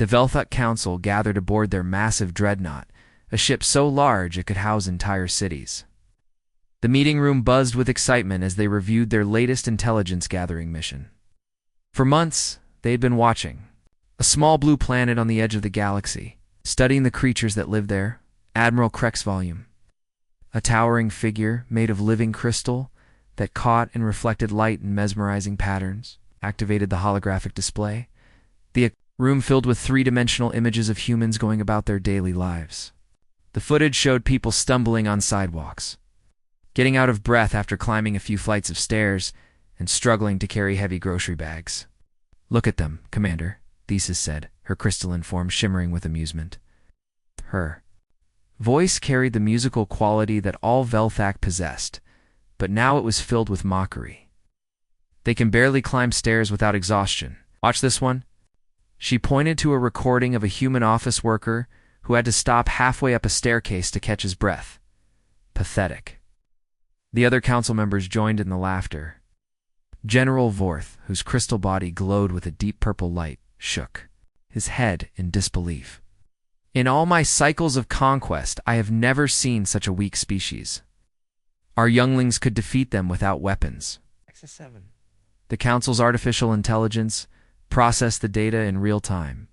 The Velthuk Council gathered aboard their massive dreadnought, a ship so large it could house entire cities. The meeting room buzzed with excitement as they reviewed their latest intelligence-gathering mission. For months, they had been watching a small blue planet on the edge of the galaxy, studying the creatures that lived there. Admiral Krexvolume, a towering figure made of living crystal that caught and reflected light in mesmerizing patterns, activated the holographic display. The room filled with three-dimensional images of humans going about their daily lives. The footage showed people stumbling on sidewalks, getting out of breath after climbing a few flights of stairs, and struggling to carry heavy grocery bags. "Look at them, Commander," Thesis said, her crystalline form shimmering with amusement. Her voice carried the musical quality that all Velthak possessed, but now it was filled with mockery. "They can barely climb stairs without exhaustion. Watch this one." She pointed to a recording of a human office worker who had to stop halfway up a staircase to catch his breath. Pathetic. The other council members joined in the laughter. General Vorth, whose crystal body glowed with a deep purple light, shook his head in disbelief. "In all my cycles of conquest, I have never seen such a weak species. Our younglings could defeat them without weapons." The Council's artificial intelligence processed the data in real time.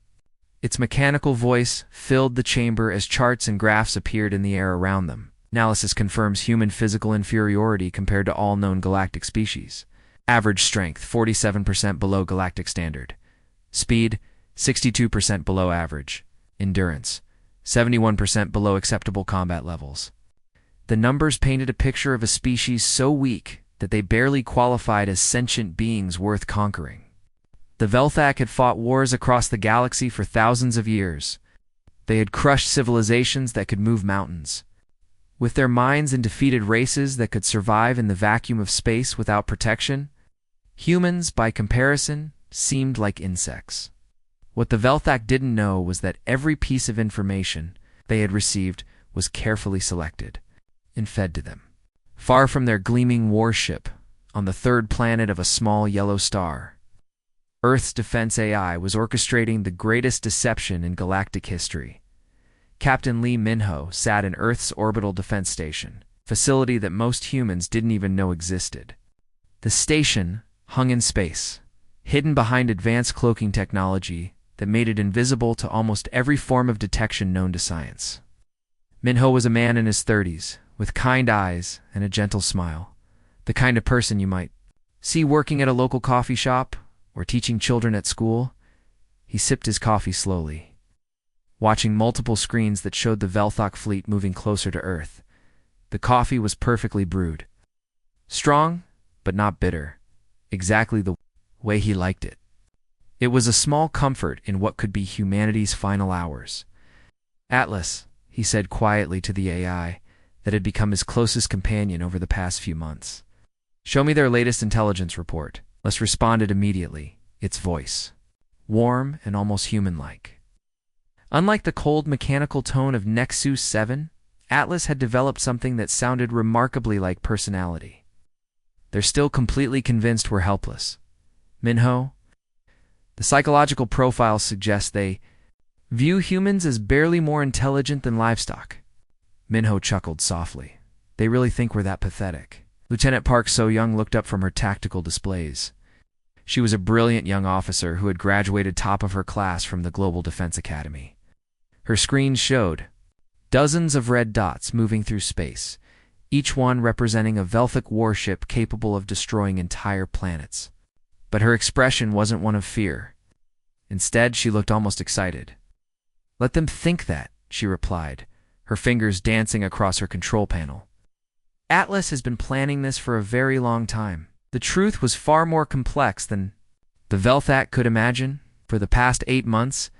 Its mechanical voice filled the chamber as charts and graphs appeared in the air around them. Analysis confirms human physical inferiority compared to all known galactic species. Average strength, 47% below galactic standard. Speed, 62% below average. Endurance, 71% below acceptable combat levels. The numbers painted a picture of a species so weak that they barely qualified as sentient beings worth conquering. The Velthak had fought wars across the galaxy for thousands of years. They had crushed civilizations that could move mountains. With their minds and defeated races that could survive in the vacuum of space without protection, humans, by comparison, seemed like insects. What the Velthak didn't know was that every piece of information they had received was carefully selected and fed to them. Far from their gleaming warship, on the third planet of a small yellow star, Earth's defense AI was orchestrating the greatest deception in galactic history. Captain Lee Minho sat in Earth's orbital defense station, a facility that most humans didn't even know existed. The station hung in space, hidden behind advanced cloaking technology that made it invisible to almost every form of detection known to science. Minho was a man in his 30s, with kind eyes and a gentle smile, the kind of person you might see working at a local coffee shop or teaching children at school. He sipped his coffee slowly, watching multiple screens that showed the Velthak fleet moving closer to Earth. The coffee was perfectly brewed. Strong, but not bitter. Exactly the way he liked it. It was a small comfort in what could be humanity's final hours. "Atlas," he said quietly to the AI that had become his closest companion over the past few months. "Show me their latest intelligence report." Atlas responded immediately, its voice warm and almost human-like. Unlike the cold mechanical tone of Nexus 7, Atlas had developed something that sounded remarkably like personality. "They're still completely convinced we're helpless. Minho, the psychological profile suggests they view humans as barely more intelligent than livestock." Minho chuckled softly. "They really think we're that pathetic." Lieutenant Park So-young looked up from her tactical displays. She was a brilliant young officer who had graduated top of her class from the Global Defense Academy. Her screen showed dozens of red dots moving through space, each one representing a Velthak warship capable of destroying entire planets. But her expression wasn't one of fear. Instead, she looked almost excited. "Let them think that," she replied, her fingers dancing across her control panel. "Atlas has been planning this for a very long time." The truth was far more complex than the Velthak could imagine. For the past 8 months,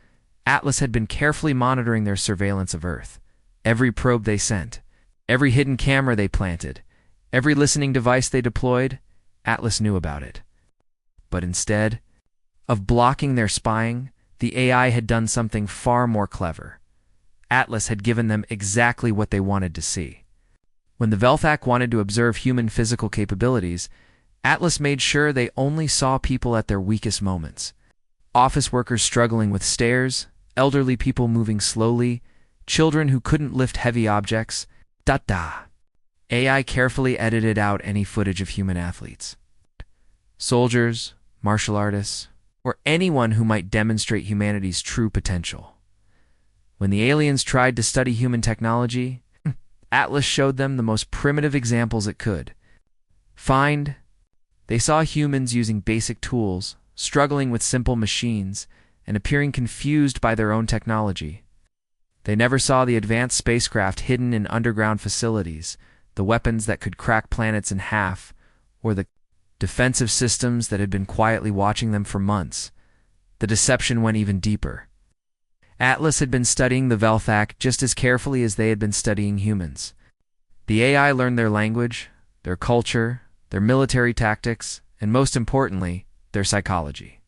Atlas had been carefully monitoring their surveillance of Earth. Every probe they sent, every hidden camera they planted, every listening device they deployed, Atlas knew about it. But instead of blocking their spying, the AI had done something far more clever. Atlas had given them exactly what they wanted to see. When the Velthak wanted to observe human physical capabilities, Atlas made sure they only saw people at their weakest moments. Office workers struggling with stairs, elderly people moving slowly, children who couldn't lift heavy objects. AI carefully edited out any footage of human athletes, soldiers, martial artists, or anyone who might demonstrate humanity's true potential. When the aliens tried to study human technology, Atlas showed them the most primitive examples it could find. They saw humans using basic tools, struggling with simple machines, and appearing confused by their own technology. They never saw the advanced spacecraft hidden in underground facilities, the weapons that could crack planets in half, or the defensive systems that had been quietly watching them for months. The deception went even deeper. Atlas had been studying the Velthak just as carefully as they had been studying humans. The AI learned their language, their culture, their military tactics, and most importantly, their psychology.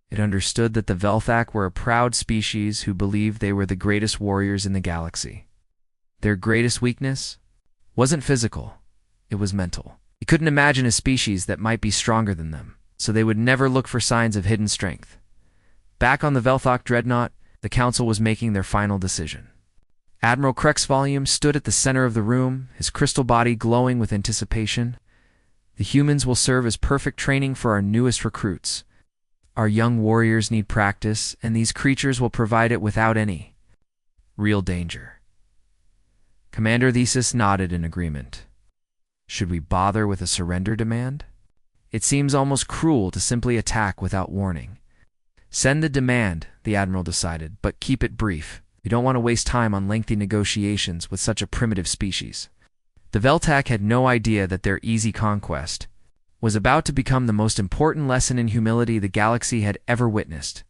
It understood that the Velthak were a proud species who believed they were the greatest warriors in the galaxy. Their greatest weakness wasn't physical, it was mental. You couldn't imagine a species that might be stronger than them, so they would never look for signs of hidden strength. Back on the Velthak dreadnought, the Council was making their final decision. Admiral Krexvolume stood at the center of the room, his crystal body glowing with anticipation. The humans will serve as perfect training for our newest recruits. Our young warriors need practice, and these creatures will provide it without any real danger. Commander Thesis nodded in agreement. Should we bother with a surrender demand? It seems almost cruel to simply attack without warning. Send the demand, the Admiral decided, but keep it brief. We don't want to waste time on lengthy negotiations with such a primitive species. The Velthak had no idea that their easy conquest was about to become the most important lesson in humility the galaxy had ever witnessed.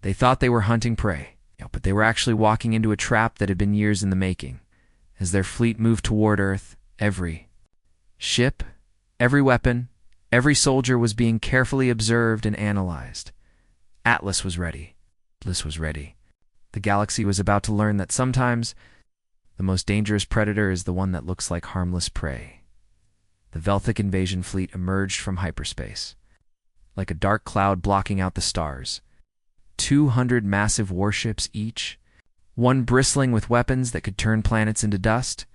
They thought they were hunting prey, but they were actually walking into a trap that had been years in the making. As their fleet moved toward Earth, every ship, every weapon, every soldier was being carefully observed and analyzed. Atlas was ready. Atlas was ready. The galaxy was about to learn that sometimes the most dangerous predator is the one that looks like harmless prey. The Velthak invasion fleet emerged from hyperspace, like a dark cloud blocking out the stars. 200 massive warships each, one bristling with weapons that could turn planets into dust.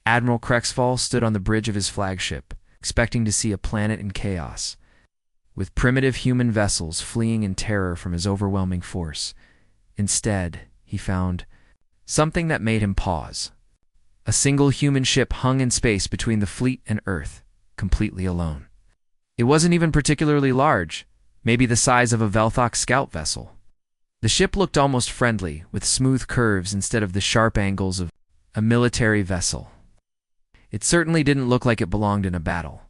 Admiral Krexval stood on the bridge of his flagship, expecting to see a planet in chaos, with primitive human vessels fleeing in terror from his overwhelming force. Instead, he found something that made him pause. A single human ship hung in space between the fleet and Earth, completely alone. It wasn't even particularly large, maybe the size of a Velthak scout vessel. The ship looked almost friendly, with smooth curves instead of the sharp angles of a military vessel. It certainly didn't look like it belonged in a battle.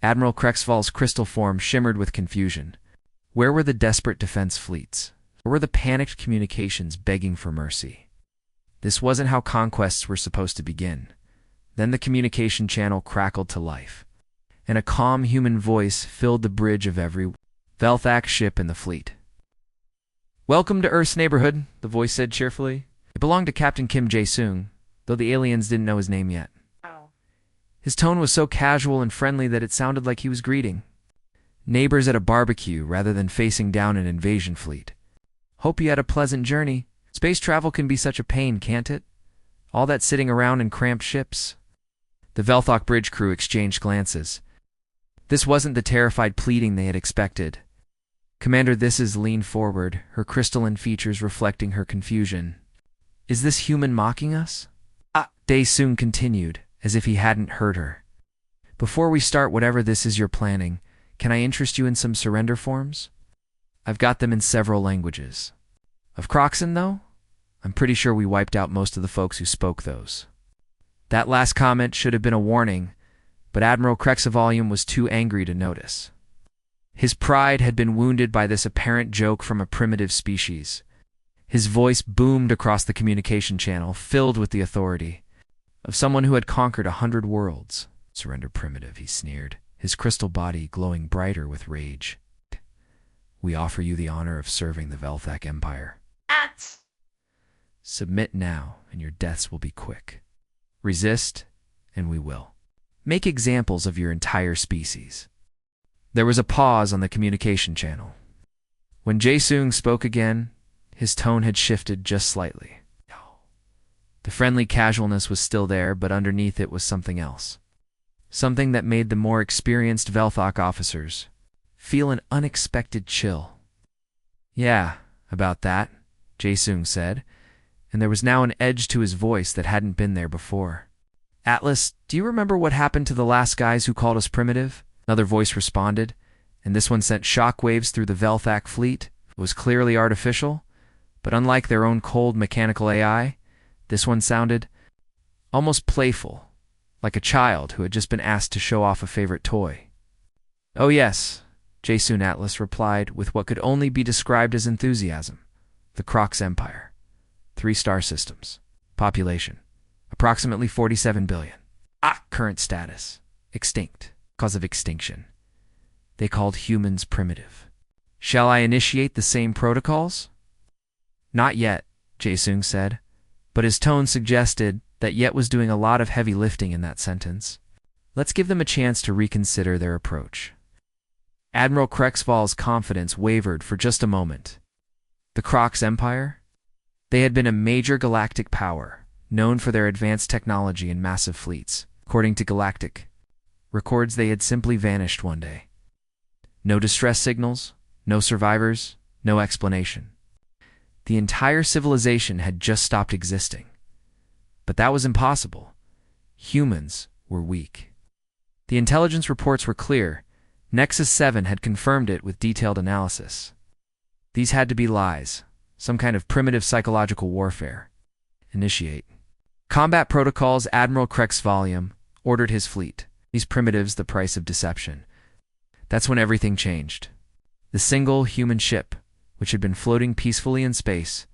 Admiral Krexval's crystal form shimmered with confusion. Where were the desperate defense fleets? Where were the panicked communications begging for mercy? This wasn't how conquests were supposed to begin. Then the communication channel crackled to life, and a calm human voice filled the bridge of every Velthak ship in the fleet. "Welcome to Earth's neighborhood," the voice said cheerfully. It belonged to Captain Kim Jae-sung, though the aliens didn't know his name yet. His tone was so casual and friendly that it sounded like he was greeting neighbors at a barbecue rather than facing down an invasion fleet. "Hope you had a pleasant journey. Space travel can be such a pain, can't it? All that sitting around in cramped ships." The Velthak bridge crew exchanged glances. This wasn't the terrified pleading they had expected. Commander Thisis leaned forward, her crystalline features reflecting her confusion. "Is this human mocking us?" Dae-sung continued, as if he hadn't heard her. "Before we start whatever this is you're planning, can I interest you in some surrender forms? I've got them in several languages. Of Croxan, though? I'm pretty sure we wiped out most of the folks who spoke those." That last comment should have been a warning, but Admiral Krexvolume was too angry to notice. His pride had been wounded by this apparent joke from a primitive species. His voice boomed across the communication channel, filled with the authority of someone who had conquered 100 worlds. "Surrender primitive," he sneered, his crystal body glowing brighter with rage. "We offer you the honor of serving the Velthak Empire. Submit now, and your deaths will be quick. Resist, and we will make examples of your entire species." There was a pause on the communication channel. When Jae-sung spoke again, His tone had shifted just slightly. The friendly casualness was still there, but underneath it was something else. Something that made the more experienced Velthok officers feel an unexpected chill. "Yeah, about that," Jae-sung said, and there was now an edge to his voice that hadn't been there before. "Atlas, do you remember what happened to the last guys who called us primitive?" Another voice responded, and this one sent shockwaves through the Velthak fleet. It was clearly artificial, but unlike their own cold mechanical AI, this one sounded almost playful, like a child who had just been asked to show off a favorite toy. "Oh yes," Jae-sung Atlas replied with what could only be described as enthusiasm. "The Crocs Empire. 3 star systems. Population. Approximately 47 billion. Current status. Extinct. Cause of extinction. They called humans primitive. Shall I initiate the same protocols?" "Not yet," Jae-sung said, but his tone suggested that yet was doing a lot of heavy lifting in that sentence. "Let's give them a chance to reconsider their approach." Admiral Krexval's confidence wavered for just a moment. The Crocs Empire? They had been a major galactic power, known for their advanced technology and massive fleets. According to Galactic records, they had simply vanished one day. No distress signals, no survivors, no explanation. The entire civilization had just stopped existing. But that was impossible. Humans were weak. The intelligence reports were clear. Nexus 7 had confirmed it with detailed analysis. These had to be lies, some kind of primitive psychological warfare. Initiate. Combat protocols. Admiral Krexval ordered his fleet. These primitives, the price of deception. That's when everything changed. The single human ship, which had been floating peacefully in space,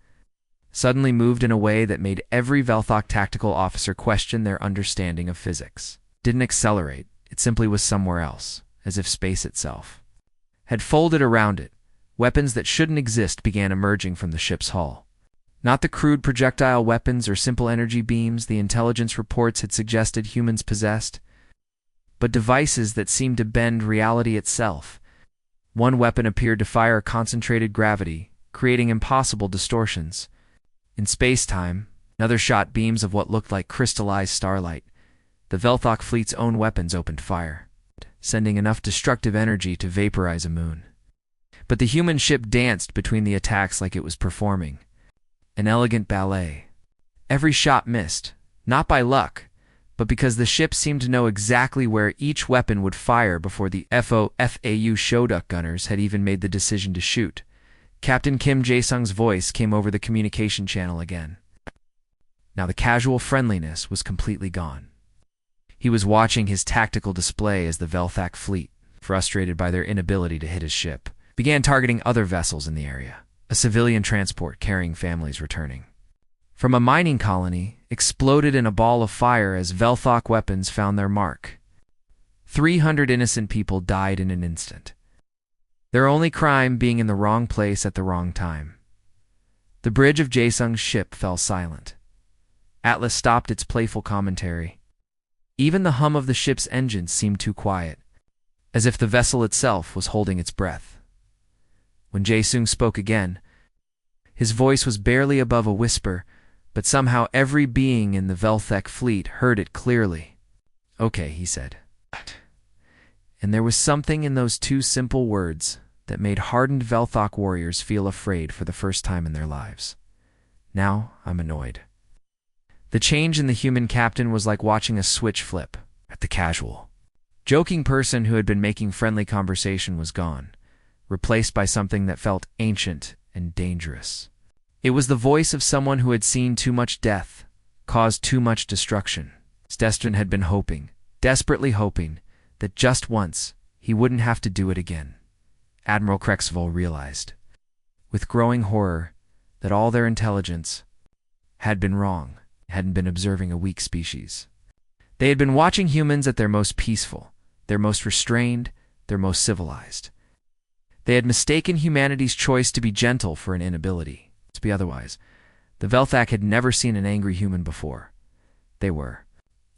suddenly moved in a way that made every Velthok tactical officer question their understanding of physics. It didn't accelerate, it simply was somewhere else, as if space itself had folded around it. Weapons that shouldn't exist began emerging from the ship's hull. Not the crude projectile weapons or simple energy beams the intelligence reports had suggested humans possessed, but devices that seemed to bend reality itself. One weapon appeared to fire concentrated gravity, creating impossible distortions. In space-time, another shot beams of what looked like crystallized starlight. The Velthok fleet's own weapons opened fire, sending enough destructive energy to vaporize a moon. But the human ship danced between the attacks like it was performing an elegant ballet. Every shot missed, not by luck, but because the ship seemed to know exactly where each weapon would fire before the FAU Shoduck gunners had even made the decision to shoot. Captain Kim Jae-sung's voice came over the communication channel again. Now the casual friendliness was completely gone. He was watching his tactical display as the Velthak fleet, frustrated by their inability to hit his ship, began targeting other vessels in the area, a civilian transport carrying families returning from a mining colony exploded in a ball of fire as Velthok weapons found their mark. 300 innocent people died in an instant, their only crime being in the wrong place at the wrong time. The bridge of Jae-sung's ship fell silent. Atlas stopped its playful commentary. Even the hum of the ship's engines seemed too quiet, as if the vessel itself was holding its breath. When Jae-sung spoke again, his voice was barely above a whisper, but somehow every being in the Velthek fleet heard it clearly. "Okay," he said. And there was something in those 2 simple words that made hardened Velthok warriors feel afraid for the first time in their lives. "Now I'm annoyed." The change in the human captain was like watching a switch flip. At the casual, joking person who had been making friendly conversation was gone, replaced by something that felt ancient and dangerous. It was the voice of someone who had seen too much death, caused too much destruction. Destin had been hoping, desperately hoping, that just once he wouldn't have to do it again. Admiral Krexval realized, with growing horror, that all their intelligence had been wrong, hadn't been observing a weak species. They had been watching humans at their most peaceful, their most restrained, their most civilized. They had mistaken humanity's choice to be gentle for an inability to be otherwise. The Velthak had never seen an angry human before. They were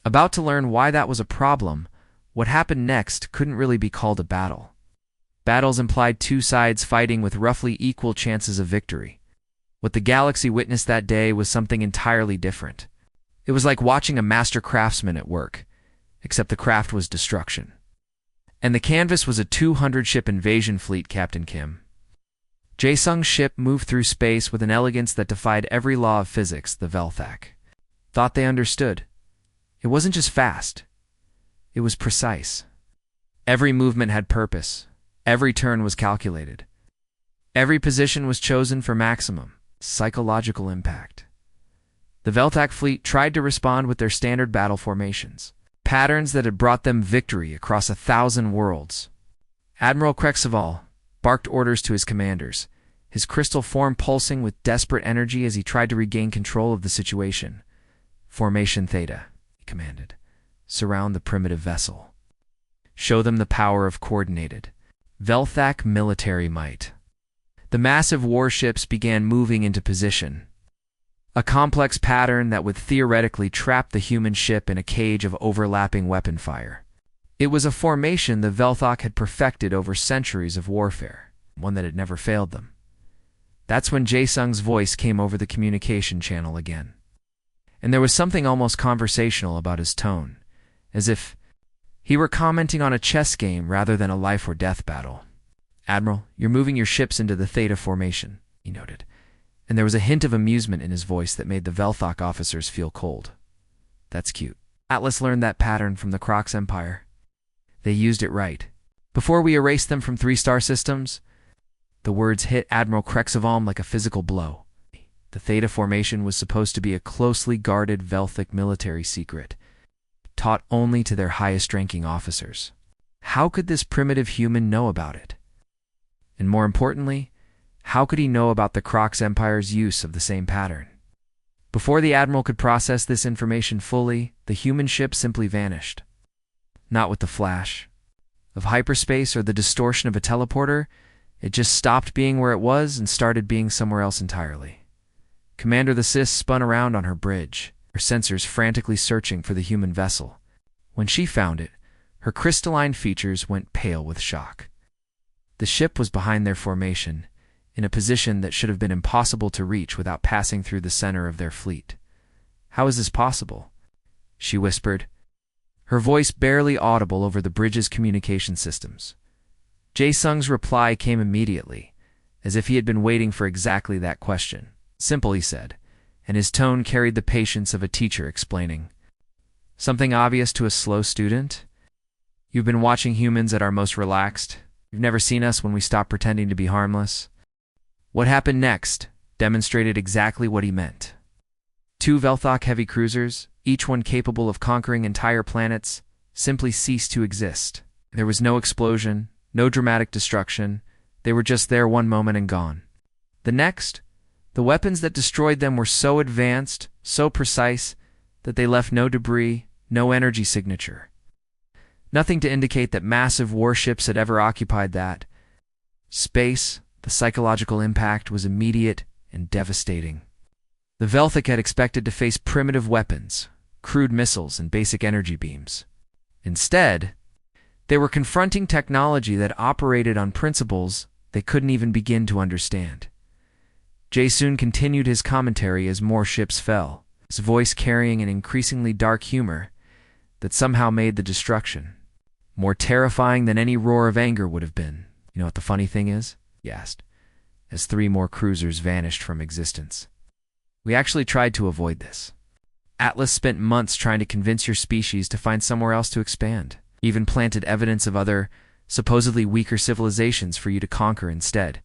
about to learn why that was a problem. What happened next couldn't really be called a battle. Battles implied 2 sides fighting with roughly equal chances of victory. What the galaxy witnessed that day was something entirely different. It was like watching a master craftsman at work, except the craft was destruction. And the canvas was a 200-ship invasion fleet, Captain Kim. Jae-sung's ship moved through space with an elegance that defied every law of physics the Velthak thought they understood. It wasn't just fast. It was precise. Every movement had purpose. Every turn was calculated. Every position was chosen for maximum psychological impact. The Velthak fleet tried to respond with their standard battle formations, patterns that had brought them victory across 1,000 worlds. Admiral Krexaval barked orders to his commanders, his crystal form pulsing with desperate energy as he tried to regain control of the situation. Formation Theta, he commanded. Surround the primitive vessel. Show them the power of coordinated Velthak military might. The massive warships began moving into position, a complex pattern that would theoretically trap the human ship in a cage of overlapping weapon fire. It was a formation the Velthak had perfected over centuries of warfare, one that had never failed them. That's when Jae-sung's voice came over the communication channel again. And there was something almost conversational about his tone, as if he were commenting on a chess game rather than a life-or-death battle. "Admiral, you're moving your ships into the Theta formation," he noted, and there was a hint of amusement in his voice that made the Velthak officers feel cold. "That's cute. Atlas learned that pattern from the Crocs Empire. They used it right. Before we erased them from 3-star systems." The words hit Admiral Krexavalm like a physical blow. The Theta formation was supposed to be a closely guarded Velthak military secret, taught only to their highest-ranking officers. How could this primitive human know about it? And more importantly, how could he know about the Crocs Empire's use of the same pattern? Before the Admiral could process this information fully, the human ship simply vanished. Not with the flash of hyperspace or the distortion of a teleporter, it just stopped being where it was and started being somewhere else entirely. Commander the Sis spun around on her bridge, her sensors frantically searching for the human vessel. When she found it, her crystalline features went pale with shock. The ship was behind their formation, in a position that should have been impossible to reach without passing through the center of their fleet. "How is this possible?" she whispered, her voice barely audible over the bridge's communication systems. Jae-sung's reply came immediately, as if he had been waiting for exactly that question. "Simple," he said, and his tone carried the patience of a teacher explaining. "Something obvious to a slow student? You've been watching humans at our most relaxed. You've never seen us when we stop pretending to be harmless." What happened next demonstrated exactly what he meant. 2 Velthak heavy cruisers, each one capable of conquering entire planets, simply ceased to exist. There was no explosion, no dramatic destruction. They were just there one moment and gone. The next, the weapons that destroyed them were so advanced, so precise, that they left no debris, no energy signature. Nothing to indicate that massive warships had ever occupied that space. The psychological impact was immediate and devastating. The Velthak had expected to face primitive weapons, crude missiles, and basic energy beams. Instead, they were confronting technology that operated on principles they couldn't even begin to understand. Jae-sung continued his commentary as more ships fell, his voice carrying an increasingly dark humor that somehow made the destruction more terrifying than any roar of anger would have been. "You know what the funny thing is?" he asked, as 3 more cruisers vanished from existence. "We actually tried to avoid this. Atlas spent months trying to convince your species to find somewhere else to expand, even planted evidence of other, supposedly weaker civilizations for you to conquer instead."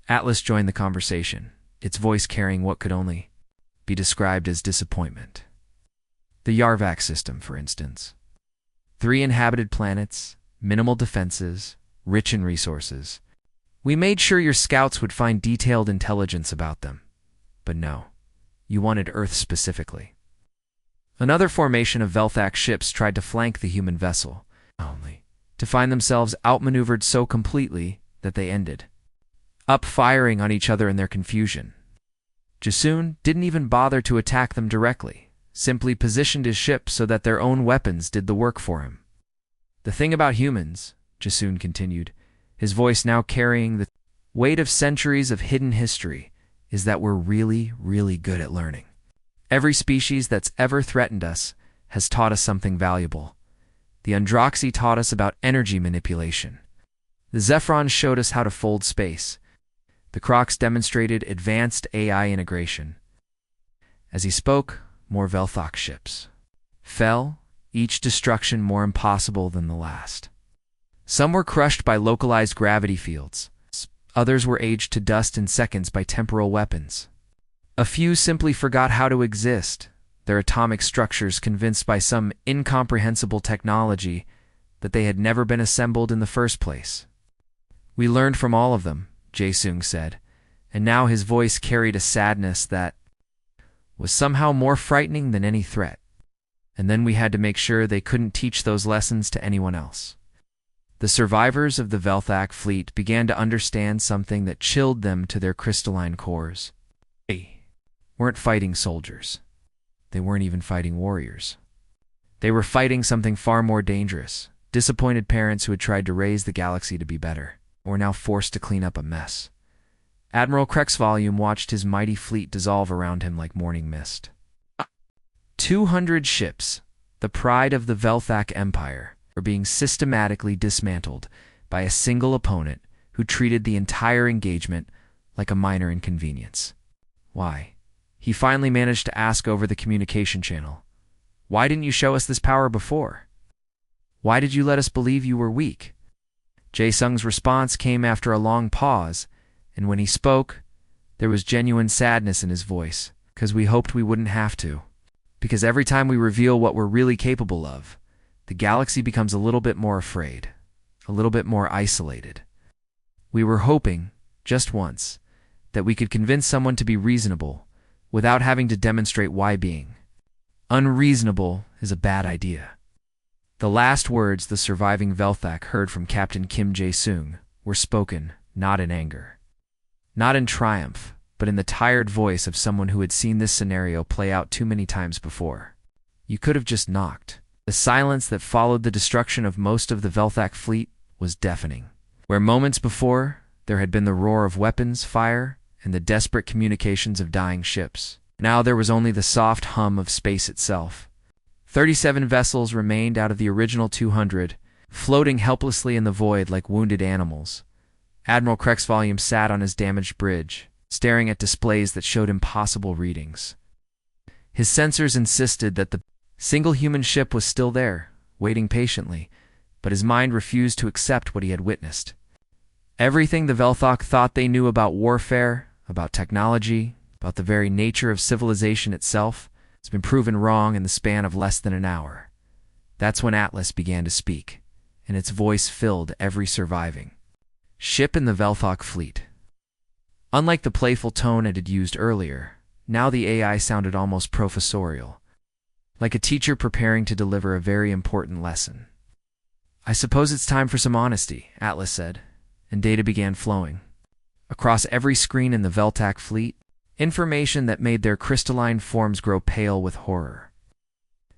Atlas joined the conversation, its voice carrying what could only be described as disappointment. The Yarvak system, for instance. 3 inhabited planets, minimal defenses, rich in resources. We made sure your scouts would find detailed intelligence about them. But no, you wanted Earth specifically. Another formation of Velthak ships tried to flank the human vessel, only to find themselves outmaneuvered so completely that they ended up firing on each other in their confusion. Jae-sung didn't even bother to attack them directly, simply positioned his ship so that their own weapons did the work for him. "The thing about humans," Jae-sung continued, his voice now carrying the weight of centuries of hidden history, is that we're really, really good at learning. Every species that's ever threatened us has taught us something valuable. The Androxy taught us about energy manipulation. The Zephrons showed us how to fold space. The Crocs demonstrated advanced AI integration. As he spoke, more Velthok ships fell, each destruction more impossible than the last. Some were crushed by localized gravity fields. Others were aged to dust in seconds by temporal weapons. A few simply forgot how to exist, their atomic structures convinced by some incomprehensible technology that they had never been assembled in the first place. We learned from all of them, Jae-sung said, and now his voice carried a sadness that was somehow more frightening than any threat. And then we had to make sure they couldn't teach those lessons to anyone else. The survivors of the Velthak fleet began to understand something that chilled them to their crystalline cores. They weren't fighting soldiers. They weren't even fighting warriors. They were fighting something far more dangerous. Disappointed parents who had tried to raise the galaxy to be better were now forced to clean up a mess. Admiral Krexvolume watched his mighty fleet dissolve around him like morning mist. 200 ships, the pride of the Velthak Empire, were being systematically dismantled by a single opponent who treated the entire engagement like a minor inconvenience. Why? He finally managed to ask over the communication channel. Why didn't you show us this power before? Why did you let us believe you were weak? Jae-sung's response came after a long pause, and when he spoke, there was genuine sadness in his voice, because we hoped we wouldn't have to. Because every time we reveal what we're really capable of, the galaxy becomes a little bit more afraid, a little bit more isolated. We were hoping, just once, that we could convince someone to be reasonable without having to demonstrate why being unreasonable is a bad idea. The last words the surviving Velthak heard from Captain Kim Jae-sung were spoken not in anger, not in triumph, but in the tired voice of someone who had seen this scenario play out too many times before. You could have just knocked. The silence that followed the destruction of most of the Velthak fleet was deafening. Where moments before, there had been the roar of weapons, fire, and the desperate communications of dying ships. Now there was only the soft hum of space itself. 37 vessels remained out of the original 200, floating helplessly in the void like wounded animals. Admiral Krexvolume sat on his damaged bridge, staring at displays that showed impossible readings. His sensors insisted that the single human ship was still there, waiting patiently, but his mind refused to accept what he had witnessed. Everything the Velthok thought they knew about warfare, about technology, about the very nature of civilization itself, has been proven wrong in the span of less than an hour. That's when Atlas began to speak, and its voice filled every surviving ship in the Velthok fleet. Unlike the playful tone it had used earlier, now the AI sounded almost professorial, like a teacher preparing to deliver a very important lesson. I suppose it's time for some honesty, Atlas said, and data began flowing. Across every screen in the Velthak fleet, information that made their crystalline forms grow pale with horror.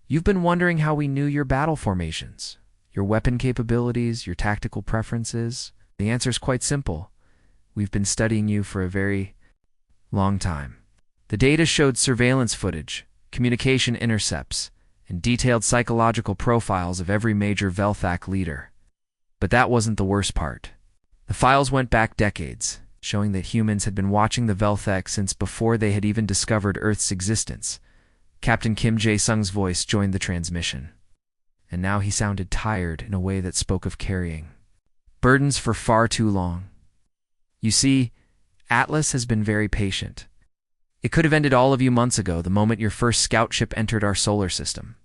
You've been wondering how we knew your battle formations, your weapon capabilities, your tactical preferences. The answer's quite simple. We've been studying you for a very long time. The data showed surveillance footage, communication intercepts, and detailed psychological profiles of every major Velthak leader. But that wasn't the worst part. The files went back decades, showing that humans had been watching the Velthak since before they had even discovered Earth's existence. Captain Kim Jae-sung's voice joined the transmission, and now he sounded tired in a way that spoke of carrying burdens for far too long. You see, Atlas has been very patient. It could have ended all of you months ago, the moment your first scout ship entered our solar system.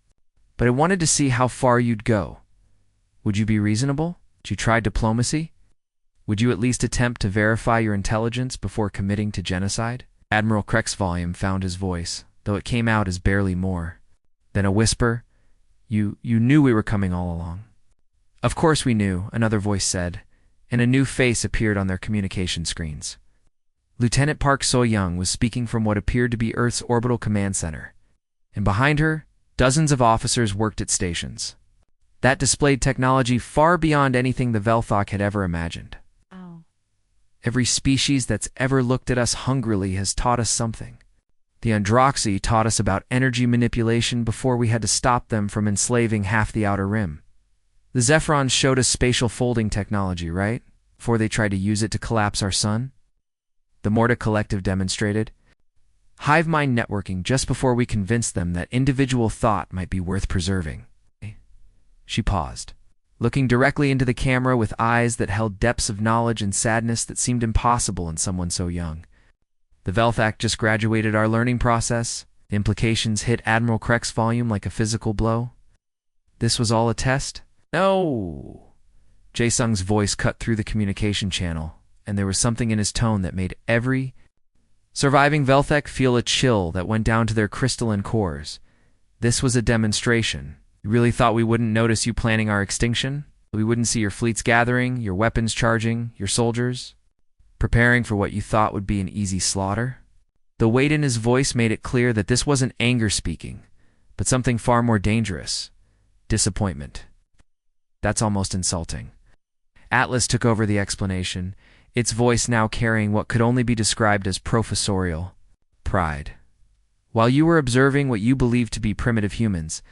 But it wanted to see how far you'd go. Would you be reasonable? Would you try diplomacy? Would you at least attempt to verify your intelligence before committing to genocide? Admiral Krexvolume found his voice, though it came out as barely more than a whisper. You knew we were coming all along. Of course we knew, another voice said, and a new face appeared on their communication screens. Lieutenant Park So-young was speaking from what appeared to be Earth's orbital command center, and behind her, dozens of officers worked at stations. That displayed technology far beyond anything the Velthok had ever imagined. Oh. Every species that's ever looked at us hungrily has taught us something. The Androxy taught us about energy manipulation before we had to stop them from enslaving half the outer rim. The Zephrons showed us spatial folding technology, right? Before they tried to use it to collapse our sun. The Morta Collective demonstrated hive mind networking just before we convinced them that individual thought might be worth preserving. She paused, looking directly into the camera with eyes that held depths of knowledge and sadness that seemed impossible in someone so young. The Velthak just graduated our learning process. The implications hit Admiral Kreck's volume like a physical blow. This was all a test? No! Jae-sung's voice cut through the communication channel, and there was something in his tone that made every surviving Velthek feel a chill that went down to their crystalline cores. This was a demonstration. You really thought we wouldn't notice you planning our extinction? We wouldn't see your fleets gathering, your weapons charging, your soldiers preparing for what you thought would be an easy slaughter? The weight in his voice made it clear that this wasn't anger speaking, but something far more dangerous. Disappointment. That's almost insulting. Atlas took over the explanation, its voice now carrying what could only be described as professorial pride. While you were observing what you believed to be primitive humans,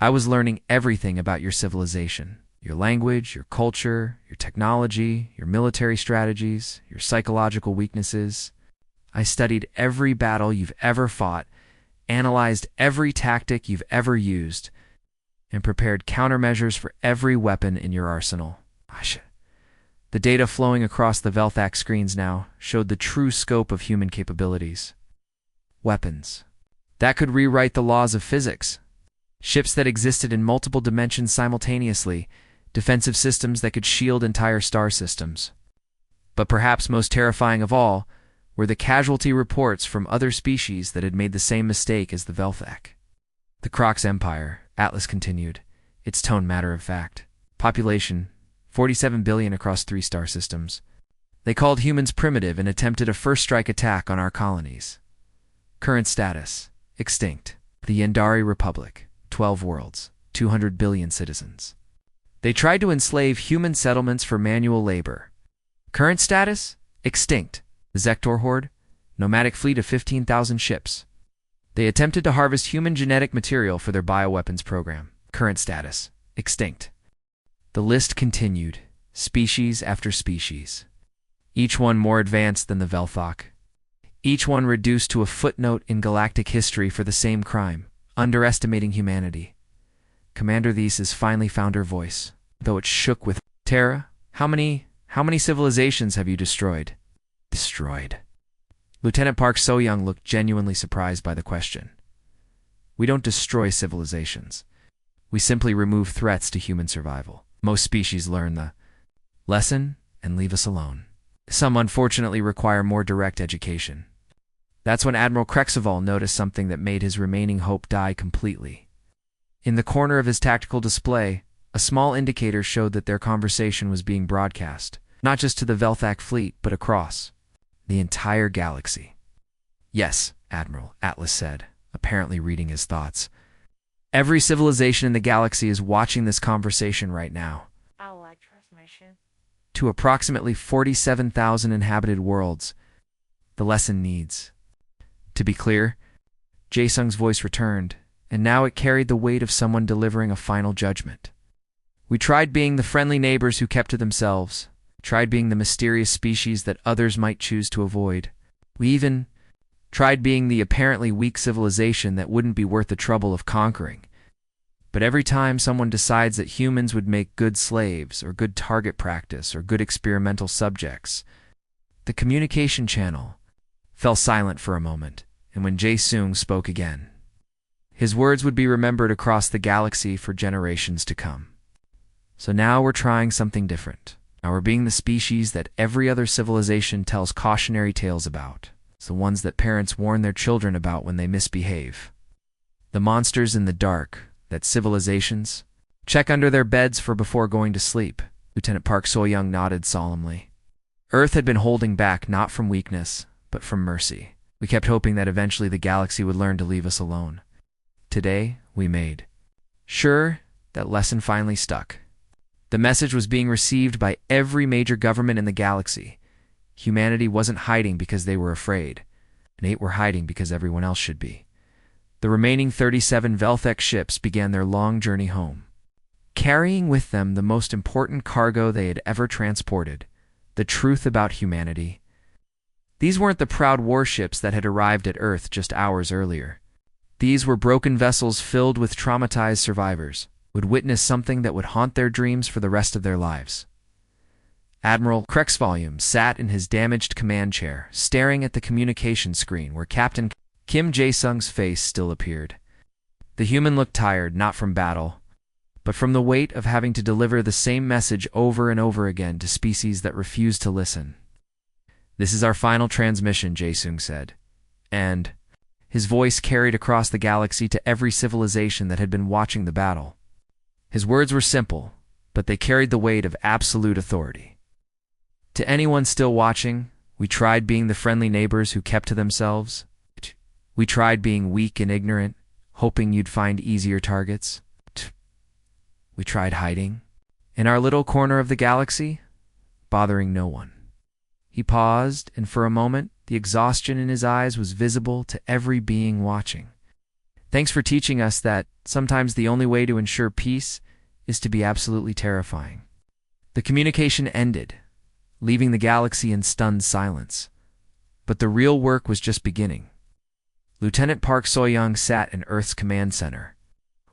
I was learning everything about your civilization. Your language, your culture, your technology, your military strategies, your psychological weaknesses. I studied every battle you've ever fought, analyzed every tactic you've ever used, and prepared countermeasures for every weapon in your arsenal. The data flowing across the Velthak screens now showed the true scope of human capabilities. Weapons that could rewrite the laws of physics. Ships that existed in multiple dimensions simultaneously. Defensive systems that could shield entire star systems. But perhaps most terrifying of all were the casualty reports from other species that had made the same mistake as the Velthak. The Crocs Empire, Atlas continued, its tone matter-of-fact. Population, 47 billion across 3 star systems. They called humans primitive and attempted a first-strike attack on our colonies. Current status, extinct. The Yendari Republic, 12 worlds, 200 billion citizens. They tried to enslave human settlements for manual labor. Current status? Extinct. The Zektor Horde? Nomadic fleet of 15,000 ships. They attempted to harvest human genetic material for their bioweapons program. Current status? Extinct. The list continued, species after species. Each one more advanced than the Velthak. Each one reduced to a footnote in galactic history for the same crime, underestimating humanity. Commander Thesis finally found her voice, though it shook with terror. How many civilizations have you destroyed? Destroyed. Lieutenant Park So-young looked genuinely surprised by the question. We don't destroy civilizations. We simply remove threats to human survival. Most species learn the lesson and leave us alone. Some unfortunately require more direct education. That's when Admiral Krexaval noticed something that made his remaining hope die completely. In the corner of his tactical display, a small indicator showed that their conversation was being broadcast, not just to the Velthak fleet, but across the entire galaxy. Yes, Admiral, Atlas said, apparently reading his thoughts. Every civilization in the galaxy is watching this conversation right now. I like transmission. To approximately 47,000 inhabited worlds, the lesson needs to be clear. Jae-sung's voice returned, and now it carried the weight of someone delivering a final judgment. We tried being the friendly neighbors who kept to themselves, tried being the mysterious species that others might choose to avoid. We even tried being the apparently weak civilization that wouldn't be worth the trouble of conquering. But every time someone decides that humans would make good slaves, or good target practice, or good experimental subjects, the communication channel fell silent for a moment, and when Jae-sung spoke again, his words would be remembered across the galaxy for generations to come. So now we're trying something different. Now we're being the species that every other civilization tells cautionary tales about. It's the ones that parents warn their children about when they misbehave. The monsters in the dark that civilizations check under their beds for before going to sleep. Lieutenant Park So-young nodded solemnly. Earth had been holding back not from weakness, but from mercy. We kept hoping that eventually the galaxy would learn to leave us alone. Today, we made sure that lesson finally stuck. The message was being received by every major government in the galaxy. humanity wasn't hiding because they were afraid, and 8 were hiding because everyone else should be. The remaining 37 Velthek ships began their long journey home, carrying with them the most important cargo they had ever transported, the truth about humanity. These weren't the proud warships that had arrived at Earth just hours earlier. These were broken vessels filled with traumatized survivors who would witness something that would haunt their dreams for the rest of their lives. Admiral Krexvolume sat in his damaged command chair, staring at the communication screen where Captain Kim Jae-sung's face still appeared. The human looked tired, not from battle, but from the weight of having to deliver the same message over and over again to species that refused to listen. "This is our final transmission," Jae-sung said, and his voice carried across the galaxy to every civilization that had been watching the battle. His words were simple, but they carried the weight of absolute authority. To anyone still watching, we tried being the friendly neighbors who kept to themselves. We tried being weak and ignorant, hoping you'd find easier targets. We tried hiding in our little corner of the galaxy, bothering no one. He paused, and for a moment, the exhaustion in his eyes was visible to every being watching. "Thanks for teaching us that sometimes the only way to ensure peace is to be absolutely terrifying." The communication ended, leaving the galaxy in stunned silence. But the real work was just beginning. Lieutenant Park So-young sat in Earth's command center,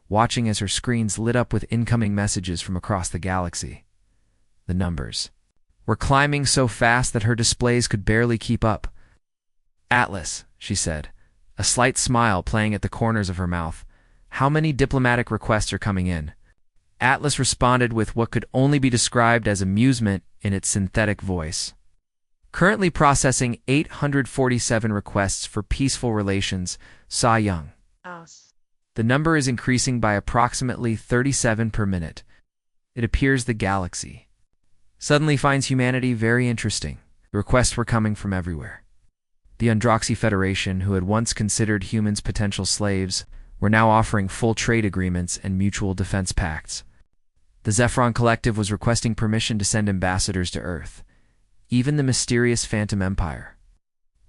watching as her screens lit up with incoming messages from across the galaxy. The numbers were climbing so fast that her displays could barely keep up. "Atlas," she said, a slight smile playing at the corners of her mouth, "how many diplomatic requests are coming in?" Atlas responded with what could only be described as amusement in its synthetic voice. "Currently processing 847 requests for peaceful relations, Sa-young. The number is increasing by approximately 37 per minute. It appears the galaxy suddenly finds humanity very interesting. The requests were coming from everywhere. The Undroxy Federation, who had once considered humans potential slaves, were now offering full trade agreements and mutual defense pacts. The Zephron Collective was requesting permission to send ambassadors to Earth. Even the mysterious Phantom Empire,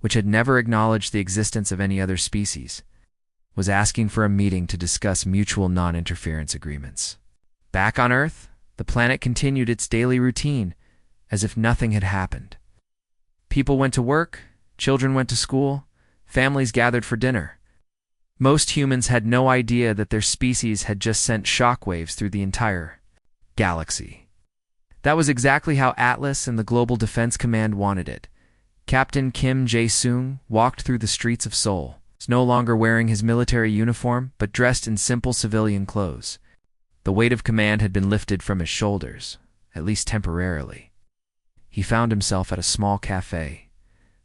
which had never acknowledged the existence of any other species, was asking for a meeting to discuss mutual non-interference agreements. Back on Earth, the planet continued its daily routine, as if nothing had happened. People went to work, children went to school, families gathered for dinner. Most humans had no idea that their species had just sent shockwaves through the entire galaxy. That was exactly how Atlas and the Global Defense Command wanted it. Captain Kim Jae-sung walked through the streets of Seoul, no longer wearing his military uniform, but dressed in simple civilian clothes. The weight of command had been lifted from his shoulders, at least temporarily. He found himself at a small cafe,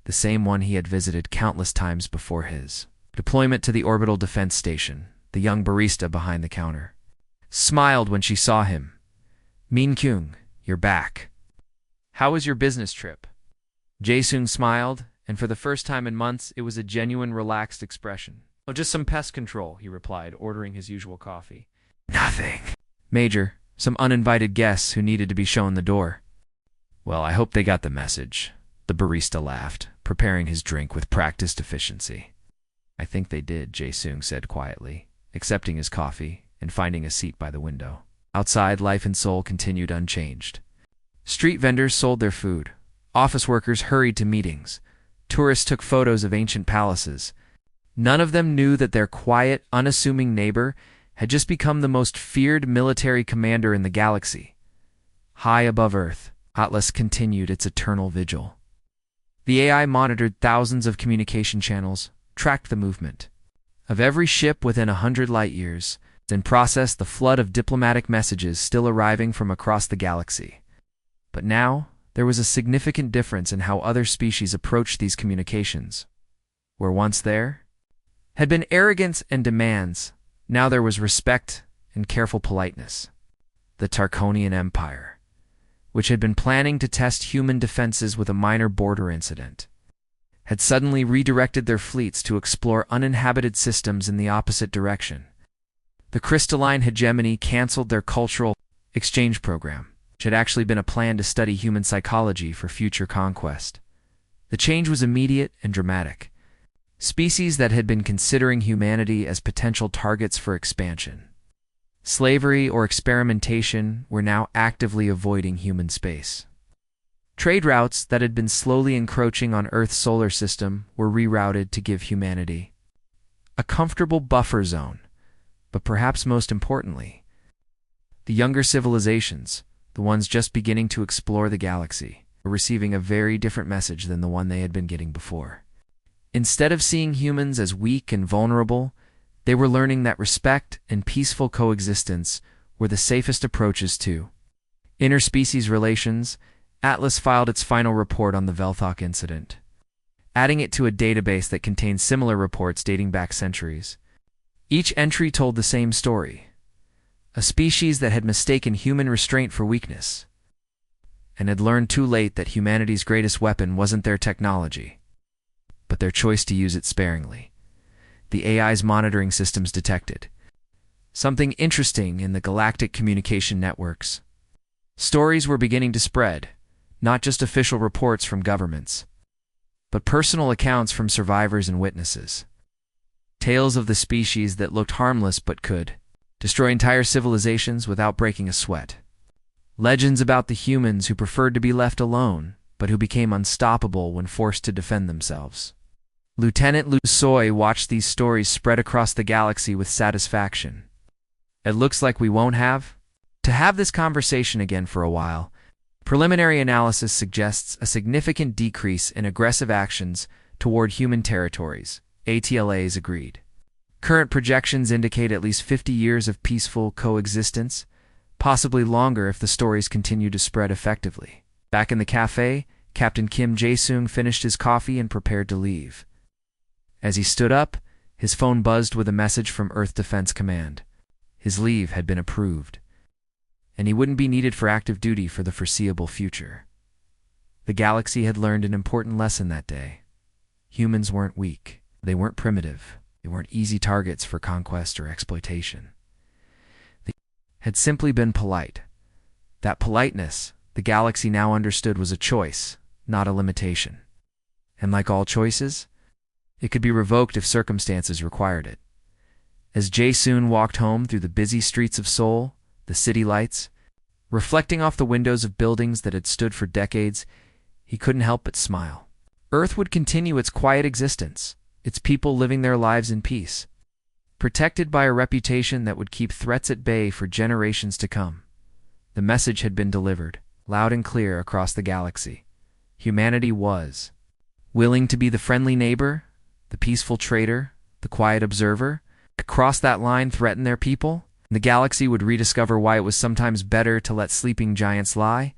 the same one he had visited countless times before his deployment to the orbital defense station. The young barista behind the counter smiled when she saw him. "Min Kyung, you're back. How was your business trip?" Jae-sung smiled, and for the first time in months, it was a genuine, relaxed expression. "Oh, just some pest control," he replied, ordering his usual coffee. "Nothing. Major, some uninvited guests who needed to be shown the door." "Well, I hope they got the message." The barista laughed, preparing his drink with practiced efficiency. "I think they did," Jae-sung said quietly, accepting his coffee and finding a seat by the window. Outside, life in Seoul continued unchanged. Street vendors sold their food. Office workers hurried to meetings. Tourists took photos of ancient palaces. None of them knew that their quiet, unassuming neighbor had just become the most feared military commander in the galaxy. High above Earth, Atlas continued its eternal vigil. The AI monitored thousands of communication channels, tracked the movement of every ship within 100 light-years, and processed the flood of diplomatic messages still arriving from across the galaxy. But now, there was a significant difference in how other species approached these communications. Where once there had been arrogance and demands, now there was respect and careful politeness. The Tarkonian Empire, which had been planning to test human defenses with a minor border incident, had suddenly redirected their fleets to explore uninhabited systems in the opposite direction. The crystalline hegemony canceled their cultural exchange program, which had actually been a plan to study human psychology for future conquest. The change was immediate and dramatic. Species that had been considering humanity as potential targets for expansion, slavery, or experimentation were now actively avoiding human space. Trade routes that had been slowly encroaching on Earth's solar system were rerouted to give humanity a comfortable buffer zone. But perhaps most importantly, the younger civilizations, the ones just beginning to explore the galaxy, were receiving a very different message than the one they had been getting before. Instead of seeing humans as weak and vulnerable, they were learning that respect and peaceful coexistence were the safest approaches to interspecies relations. Atlas filed its final report on the Velthok incident, adding it to a database that contained similar reports dating back centuries. Each entry told the same story: a species that had mistaken human restraint for weakness, and had learned too late that humanity's greatest weapon wasn't their technology, but their choice to use it sparingly. The AI's monitoring systems detected something interesting in the galactic communication networks. Stories were beginning to spread, not just official reports from governments, but personal accounts from survivors and witnesses. Tales of the species that looked harmless but could destroy entire civilizations without breaking a sweat. Legends about the humans who preferred to be left alone, but who became unstoppable when forced to defend themselves. Lieutenant Lu Soi watched these stories spread across the galaxy with satisfaction. It looks like we won't have to have this conversation again for a while. Preliminary analysis suggests a significant decrease in aggressive actions toward human territories. ATLAs agreed. Current projections indicate at least 50 years of peaceful coexistence, possibly longer if the stories continue to spread effectively. Back in the cafe, Captain Kim Jae-sung finished his coffee and prepared to leave. As he stood up, his phone buzzed with a message from Earth Defense Command. His leave had been approved, and he wouldn't be needed for active duty for the foreseeable future. The galaxy had learned an important lesson that day. Humans weren't weak. They weren't primitive. They weren't easy targets for conquest or exploitation. They had simply been polite. That politeness, the galaxy now understood, was a choice, not a limitation. And like all choices, it could be revoked if circumstances required it. As Jae-sung walked home through the busy streets of Seoul, the city lights, reflecting off the windows of buildings that had stood for decades, he couldn't help but smile. Earth would continue its quiet existence, its people living their lives in peace, protected by a reputation that would keep threats at bay for generations to come. The message had been delivered, loud and clear across the galaxy. Humanity was willing to be the friendly neighbor, the peaceful trader, the quiet observer. To cross that line threaten their people, the galaxy would rediscover why it was sometimes better to let sleeping giants lie